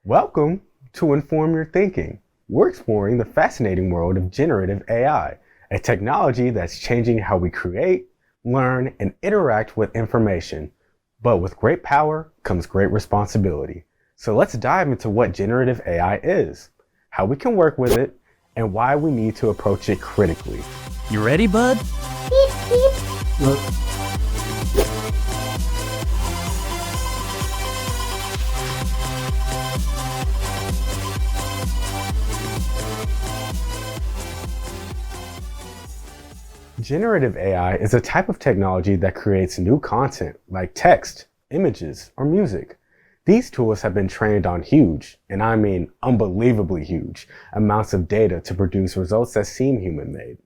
Welcome to Inform Your Thinking. We're exploring the fascinating world of generative AI, a technology that's changing how we create, learn, and interact with information. But with great power comes great responsibility. So let's dive into what generative AI is, how we can work with it, and why we need to approach it critically. You ready, bud? Beep, beep. Generative AI is a type of technology that creates new content like text, images, or music. These tools have been trained on huge, and I mean unbelievably huge, amounts of data to produce results that seem human-made.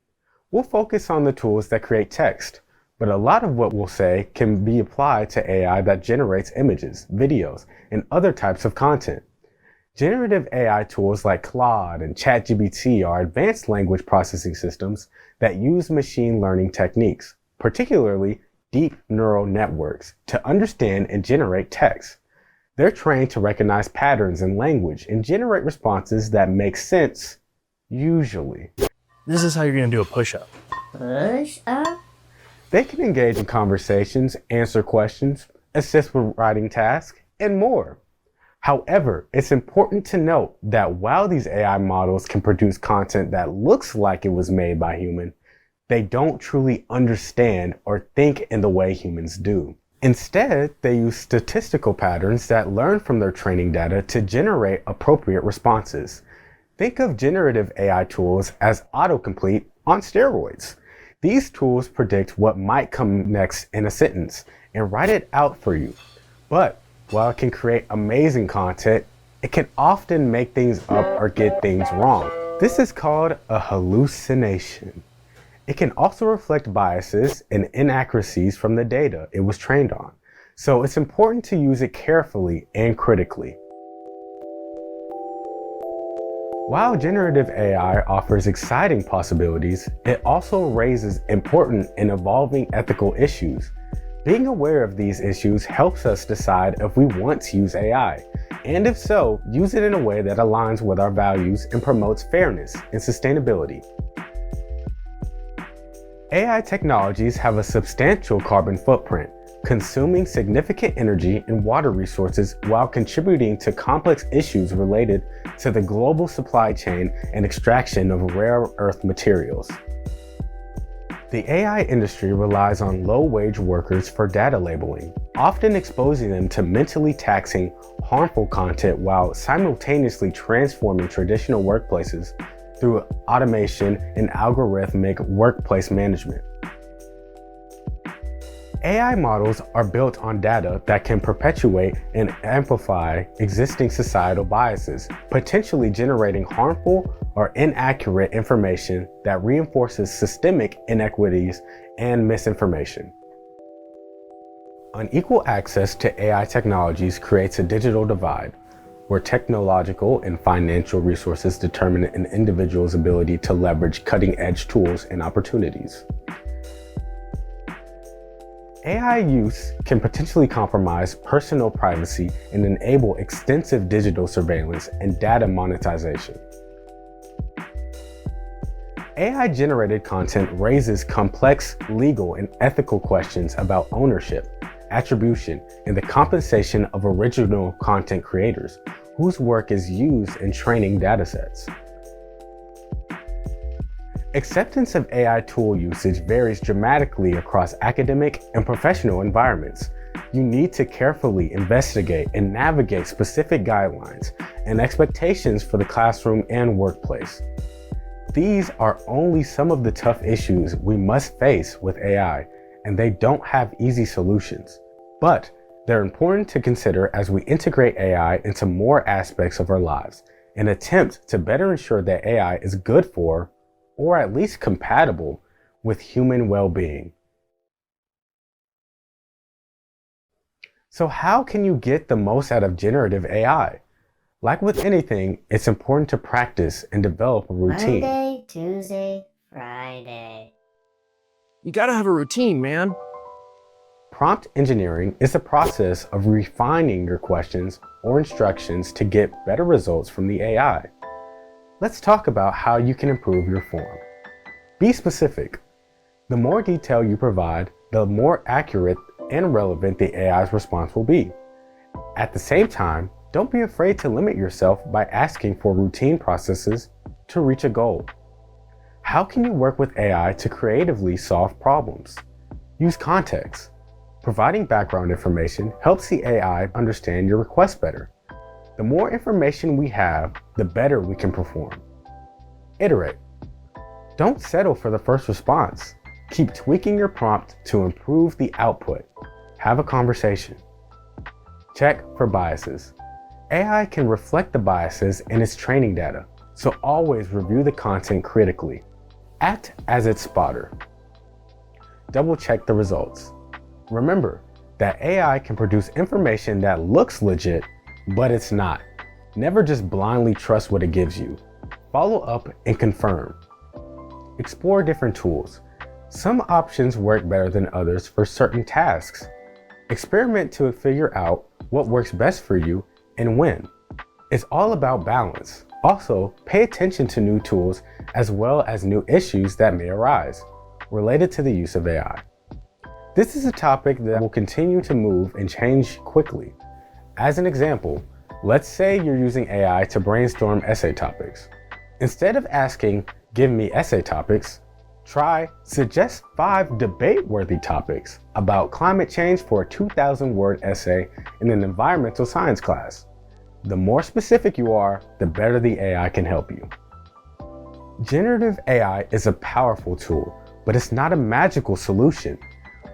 We'll focus on the tools that create text, but a lot of what we'll say can be applied to AI that generates images, videos, and other types of content. Generative AI tools like Claude and ChatGPT are advanced language processing systems that use machine learning techniques, particularly deep neural networks, to understand and generate text. They're trained to recognize patterns in language and generate responses that make sense, usually. This is how you're going to do a push-up. Push up. They can engage in conversations, answer questions, assist with writing tasks, and more. However, it's important to note that while these AI models can produce content that looks like it was made by humans, they don't truly understand or think in the way humans do. Instead, they use statistical patterns that learn from their training data to generate appropriate responses. Think of generative AI tools as autocomplete on steroids. These tools predict what might come next in a sentence and write it out for you. But while it can create amazing content, it can often make things up or get things wrong. This is called a hallucination. It can also reflect biases and inaccuracies from the data it was trained on. So it's important to use it carefully and critically. While generative AI offers exciting possibilities, it also raises important and evolving ethical issues. Being aware of these issues helps us decide if we want to use AI, and if so, use it in a way that aligns with our values and promotes fairness and sustainability. AI technologies have a substantial carbon footprint, consuming significant energy and water resources while contributing to complex issues related to the global supply chain and extraction of rare earth materials. The AI industry relies on low-wage workers for data labeling, often exposing them to mentally taxing, harmful content while simultaneously transforming traditional workplaces through automation and algorithmic workplace management. AI models are built on data that can perpetuate and amplify existing societal biases, potentially generating harmful or inaccurate information that reinforces systemic inequities and misinformation. Unequal access to AI technologies creates a digital divide, where technological and financial resources determine an individual's ability to leverage cutting-edge tools and opportunities. AI use can potentially compromise personal privacy and enable extensive digital surveillance and data monetization. AI-generated content raises complex legal and ethical questions about ownership, attribution, and the compensation of original content creators, whose work is used in training datasets. Acceptance of AI tool usage varies dramatically across academic and professional environments. You need to carefully investigate and navigate specific guidelines and expectations for the classroom and workplace. These are only some of the tough issues we must face with AI, and they don't have easy solutions. But they're important to consider as we integrate AI into more aspects of our lives and attempt to better ensure that AI is good for, or at least compatible with, human well-being. So how can you get the most out of generative AI? Like with anything, it's important to practice and develop a routine. Monday, Tuesday, Friday. You gotta have a routine, man. Prompt engineering is the process of refining your questions or instructions to get better results from the AI. Let's talk about how you can improve your form. Be specific. The more detail you provide, the more accurate and relevant the AI's response will be. At the same time, don't be afraid to limit yourself by asking for routine processes to reach a goal. How can you work with AI to creatively solve problems? Use context. Providing background information helps the AI understand your request better. The more information we have, the better we can perform. Iterate. Don't settle for the first response. Keep tweaking your prompt to improve the output. Have a conversation. Check for biases. AI can reflect the biases in its training data, so always review the content critically. Act as its spotter. Double check the results. Remember that AI can produce information that looks legit, but it's not. Never just blindly trust what it gives you. Follow up and confirm. Explore different tools. Some options work better than others for certain tasks. Experiment to figure out what works best for you and when. It's all about balance. Also, pay attention to new tools as well as new issues that may arise related to the use of AI. This is a topic that will continue to move and change quickly. As an example, let's say you're using AI to brainstorm essay topics. Instead of asking, "Give me essay topics," try, "Suggest 5 debate-worthy topics about climate change for a 2,000-word essay in an environmental science class." The more specific you are, the better the AI can help you. Generative AI is a powerful tool, but it's not a magical solution.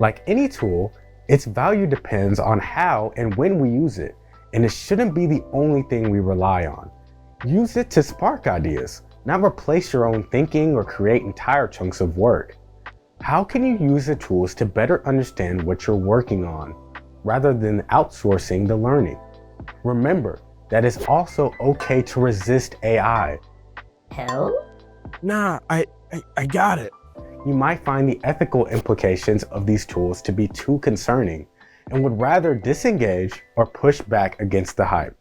Like any tool, its value depends on how and when we use it, and it shouldn't be the only thing we rely on. Use it to spark ideas, not replace your own thinking or create entire chunks of work. How can you use the tools to better understand what you're working on, rather than outsourcing the learning? Remember that it's also okay to resist AI. Help? Nah, I got it. You might find the ethical implications of these tools to be too concerning and would rather disengage or push back against the hype.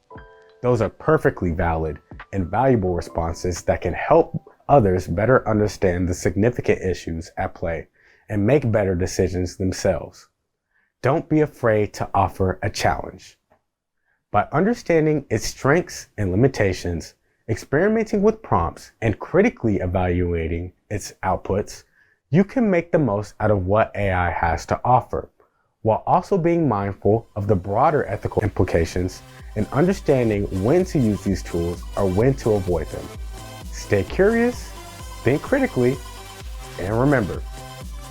Those are perfectly valid and valuable responses that can help others better understand the significant issues at play and make better decisions themselves. Don't be afraid to offer a challenge. By understanding its strengths and limitations, experimenting with prompts, and critically evaluating its outputs, you can make the most out of what AI has to offer, while also being mindful of the broader ethical implications and understanding when to use these tools or when to avoid them. Stay curious, think critically, and remember,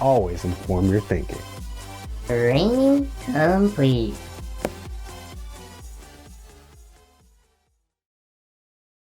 always inform your thinking. Training complete.